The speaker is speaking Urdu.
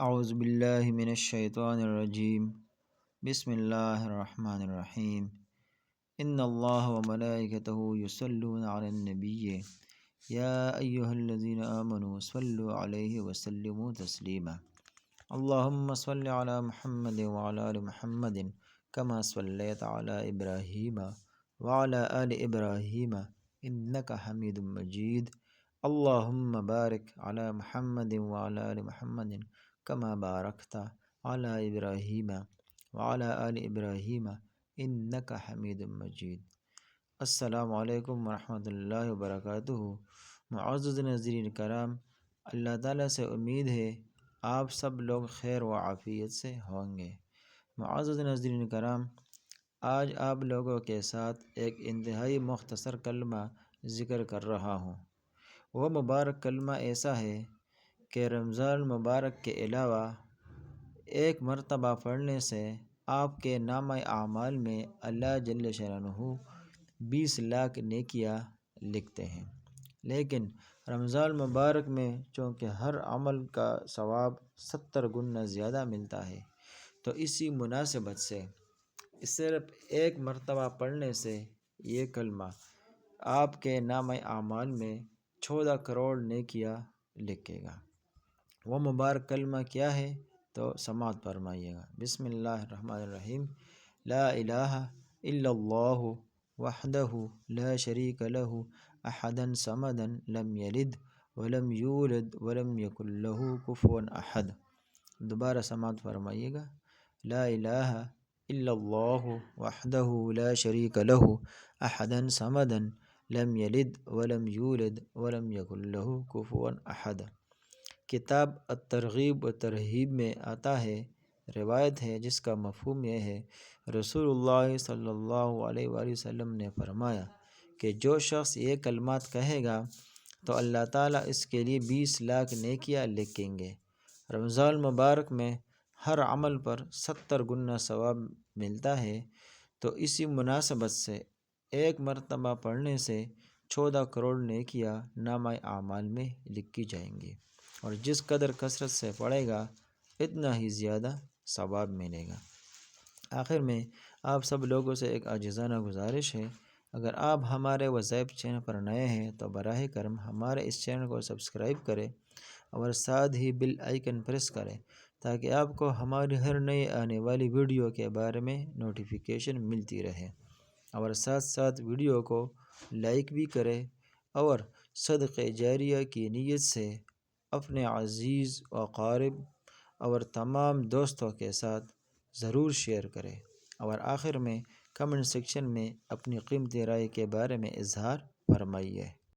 اعوذ باللہ من الشیطان الرجیم بسم اللہ الرحمن الرحیم ان اللہ وملائکتہ یصلون علی النبی یا ایہا الذین آمنوا صلوا علیہ وسلموا تسلیما اللہم صل علی محمد وعلی آل محمد کما صلیت علی ابراہیم وعلی آل ابراہیم انک حمید مجید اللہم بارک علی محمد وعلی آل محمد کما بارکت علی ابراہیم وعلی آل ابراہیم انک حمید مجید۔ السلام علیکم ورحمۃ اللہ وبرکاتہ۔ معزز ناظرین کرام، اللہ تعالیٰ سے امید ہے آپ سب لوگ خیر و عافیت سے ہوں گے۔ معزز ناظرین کرام، آج آپ لوگوں کے ساتھ ایک انتہائی مختصر کلمہ ذکر کر رہا ہوں۔ وہ مبارک کلمہ ایسا ہے کہ رمضان مبارک کے علاوہ ایک مرتبہ پڑھنے سے آپ کے نامہ اعمال میں اللہ جل شانہ 20 لاکھ نیکیاں لکھتے ہیں۔ لیکن رمضان مبارک میں چونکہ ہر عمل کا ثواب 70 گنا زیادہ ملتا ہے، تو اسی مناسبت سے صرف ایک مرتبہ پڑھنے سے یہ کلمہ آپ کے نامہ اعمال میں 14 کروڑ نیکیاں لکھے گا۔ وہ مبارک کلمہ کیا ہے تو سماعت فرمائیے گا۔ بسم اللہ الرحمن الرحیم۔ لا الہ الا اللہ وحدہ لا شریک لہ احدا صمدا لم یلد ولم یولد ولم یکن لہ کفوا احد۔ دوبارہ سماعت فرمائیے گا۔ لا الہ الا اللہ وحدہ لا شریک لہ احدا صمدا لم یلد ولم یولد ولم یکن لہ کفوا احد۔ کتاب الترغیب و ترہیب میں آتا ہے، روایت ہے جس کا مفہوم یہ ہے، رسول اللہ صلی اللہ علیہ وآلہ وسلم نے فرمایا کہ جو شخص یہ کلمات کہے گا تو اللہ تعالیٰ اس کے لیے 20 لاکھ نیکیاں لکھیں گے۔ رمضان مبارک میں ہر عمل پر 70 گنا ثواب ملتا ہے، تو اسی مناسبت سے ایک مرتبہ پڑھنے سے 14 کروڑ نیکیاں نامہ اعمال میں لکھی جائیں گی، اور جس قدر کثرت سے پڑھے گا اتنا ہی زیادہ ثواب ملے گا۔ آخر میں آپ سب لوگوں سے ایک عاجزانہ گزارش ہے، اگر آپ ہمارے وظائف چینل پر نئے ہیں تو براہ کرم ہمارے اس چینل کو سبسکرائب کریں اور ساتھ ہی بیل آئیکن پریس کریں تاکہ آپ کو ہماری ہر نئی آنے والی ویڈیو کے بارے میں نوٹیفیکیشن ملتی رہے، اور ساتھ ساتھ ویڈیو کو لائک بھی کریں اور صدقہ جاریہ کی نیت سے اپنے عزیز و اقارب اور تمام دوستوں کے ساتھ ضرور شیئر کریں، اور آخر میں کمنٹ سیکشن میں اپنی قیمتی رائے کے بارے میں اظہار فرمائیے۔